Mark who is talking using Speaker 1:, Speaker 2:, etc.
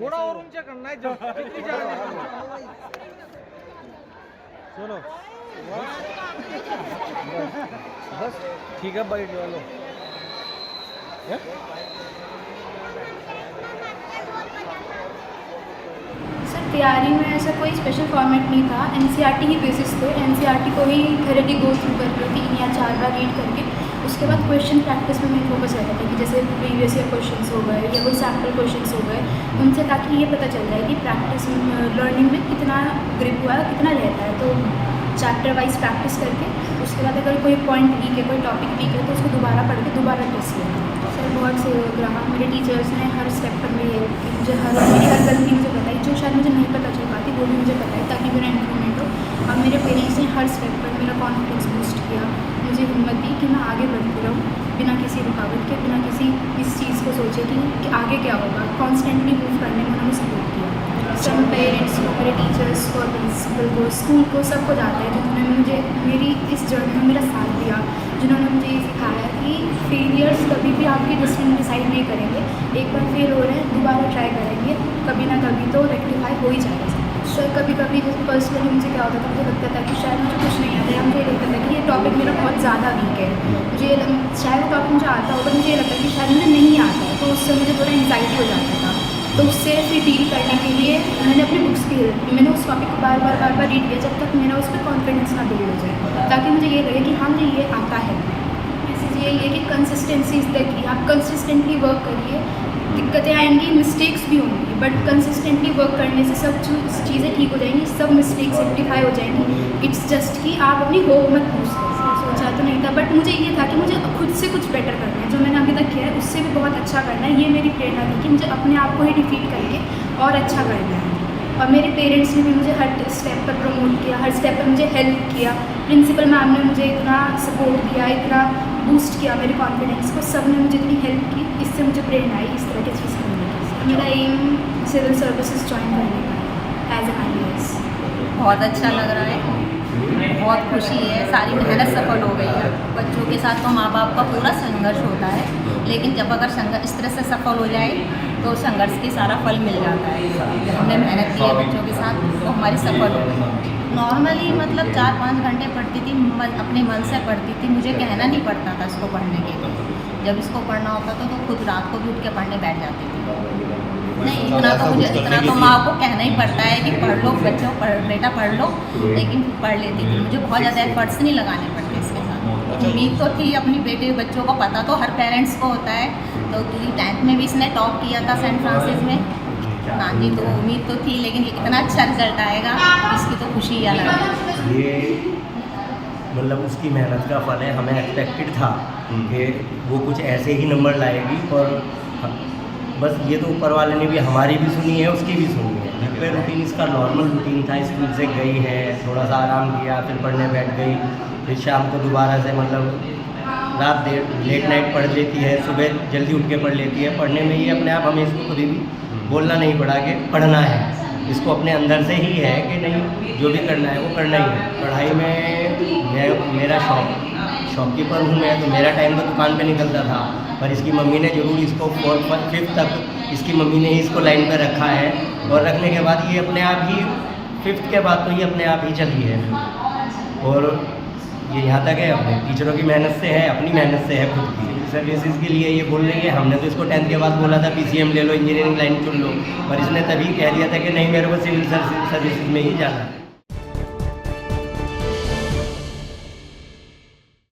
Speaker 1: थोड़ा और ऊंचा करना है जो कितनी जाने चलो बस ठीक है बाइट वालों
Speaker 2: सर तैयारी में ऐसा कोई स्पेशल फॉर्मेट नहीं था। एनसीईआरटी ही बेसिस पे एनसीईआरटी को ही थोड़ी गो थ्रू करके 3 या 4 बार रीड करके उसके बाद क्वेश्चन प्रैक्टिस में मेन फोकस रहता था कि जैसे प्रीवियस ईयर क्वेश्चंस हो गए या कोई सैम्पल क्वेश्चंस हो गए उनसे, ताकि ये पता चल जाए कि प्रैक्टिस लर्निंग में कितना ग्रिप हुआ है, कितना रहता है। तो चैप्टर वाइज प्रैक्टिस करके उसके बाद अगर कोई पॉइंट वीक है, कोई टॉपिक वीक है, तो उसको दोबारा पढ़ के दोबारा टेस्ट किया। सर बहुत से रहा, मेरे टीचर्स ने हर स्टेप पर मेरी हेल्प की, मुझे मेरी हर गलती मुझे बताई, जो शायद मुझे नहीं पता चल पाती वो भी मुझे बताई ताकि मेरा इम्प्रूवमेंट हो। और मेरे पेरेंट्स ने हर स्टेप पर मेरा कॉन्फिडेंस बूस्ट किया, मुझे हिम्मत दी कि मैं आगे बढ़ती रहूँ बिना किसी रुकावट के, बिना किसी इस चीज़ को सोचे कि आगे क्या होगा। कॉन्स्टेंटली मूव करने में उन्होंने सपोर्ट किया। सब पेरेंट्स को, मेरे टीचर्स को, प्रिंसिपल को, स्कूल को, सबको जाते हैं जिन्होंने मुझे मेरी इस जर्नी में मेरा साथ दिया, जिन्होंने मुझे ये सिखाया कि फेलियर्स कभी भी आपकी डेस्टिनी डिसाइड नहीं करेंगे। एक बार फेल हो रहे हैं, दोबारा ट्राई करेंगे, कभी ना कभी तो रेक्टिफाई हो ही जाएगा। सर कभी कभी जैसे पर्सनली मुझे क्या होता था, मुझे लगता था कि शायद मुझे कुछ नहीं आता है, मुझे लगता था कि ये टॉपिक मेरा बहुत ज़्यादा वीक है, मुझे शायद वो टॉपिक मुझे आता होगा, मुझे ये लगता है कि शायद मुझे नहीं आता है, तो उससे मुझे थोड़ा एंग्जाइटी हो जाता था। तो उससे फिर डील करने के लिए मैंने अपनी बुक्स की हेल्प की, मैंने उस टॉपिक को बार बार रीड किया जब तक मेरा उस पर कॉन्फिडेंस ना बिल्ड हो जाए, ताकि मुझे ये लगे कि हाँ मुझे ये आता है। मैसेज यही है कि कंसिस्टेंसी इज़ द की। आप कंसिस्टेंटली वर्क करिए, दिक्कतें आएंगी, मिस्टेक्स भी होंगी, बट कंसिस्टेंटली वर्क करने से सब चीज़ें ठीक हो जाएंगी, सब मिस्टेक्स रेक्टिफाई हो जाएंगी। इट्स जस्ट कि आप अपनी होप मत लूज़ करें। सोचा तो नहीं था, बट मुझे ये था कि मुझे खुद से कुछ बेटर करना है, जो मैंने अभी तक किया है उससे भी बहुत अच्छा करना है। ये मेरी प्रेरणा थी कि मुझे अपने आप को ही डिफीट करके और अच्छा करना है। और मेरे पेरेंट्स ने भी मुझे हर स्टेप पर प्रमोट किया, हर स्टेप पर मुझे हेल्प किया। प्रिंसिपल मैम ने मुझे इतना सपोर्ट किया, इतना बूस्ट किया मेरे कॉन्फिडेंस को, सब ने मुझे इतनी हेल्प की, इससे मुझे प्रेरणा आई इस तरह की चीज़ करने की। मेरा एम सिविल सर्विसेज ज्वाइन करने का एज एन IAS।
Speaker 3: बहुत अच्छा लग रहा है, बहुत खुशी है, सारी मेहनत सफल हो गई है। बच्चों के साथ तो माँ बाप का पूरा संघर्ष होता है, लेकिन जब अगर संघर्ष इस तरह से सफल हो जाए तो संघर्ष की सारा फल मिल जाता है। जब हमने मेहनत की है बच्चों के साथ तो हमारी सफल हो गई। नॉर्मली मतलब 4-5 घंटे पढ़ती थी, अपने मन से पढ़ती थी, मुझे कहना नहीं पड़ता था इसको पढ़ने के लिए। जब इसको पढ़ना होता था तो खुद रात को भी उठ के पढ़ने बैठ जाती थी। नहीं इतना तो माँ को कहना ही पड़ता है कि पढ़ लो बच्चों, बेटा पढ़ लो, लेकिन पढ़ लेती थी। मुझे बहुत ज़्यादा एफर्ट्स नहीं लगाने पड़ते इसके साथ। उम्मीद तो थी अपनी बेटे बच्चों को, पता तो हर पेरेंट्स को होता है। तो 10th में भी इसने टॉप किया था सेंट फ्रांसिस में। हाँ जी, तो उम्मीद तो थी, लेकिन इतना अच्छा रिजल्ट आएगा इसकी तो खुशी अलग है।
Speaker 4: ये मतलब उसकी मेहनत का फल है। हमें एक्सपेक्टेड था कि वो कुछ ऐसे ही नंबर लाएगी, और बस ये तो ऊपर वाले ने भी हमारी भी सुनी है, उसकी भी सुनी है। घर पे रूटीन इसका नॉर्मल रूटीन था, स्कूल से गई है, थोड़ा सा आराम किया, फिर पढ़ने बैठ गई, फिर शाम को दोबारा से मतलब रात लेट नाइट पढ़ लेती है, सुबह जल्दी उठ के पढ़ लेती है। पढ़ने में ये अपने आप हमें इसको कभी भी बोलना नहीं पड़ा कि पढ़ना है, इसको अपने अंदर से ही है कि नहीं जो भी करना है वो करना ही है। पढ़ाई में मेरा शॉपकीपर हूँ मैं, तो मेरा टाइम तो दुकान पे निकलता था, पर इसकी मम्मी ने ज़रूर इसको 4th 5th तक इसकी मम्मी ने ही इसको लाइन पे रखा है, और रखने के बाद ये अपने आप ही 5th के बाद तो ये अपने आप ही चली है। और ये यहाँ तक है अपने टीचरों की मेहनत से है, अपनी मेहनत से है, खुद की सर्विसेज के लिए ये बोल रही है। हमने तो इसको 10th के बाद बोला था PCM ले लो, इंजीनियरिंग लाइन चुन लो, पर इसने तभी कह दिया था कि नहीं मेरे को सिविल सर्विसेज में ही जाना है।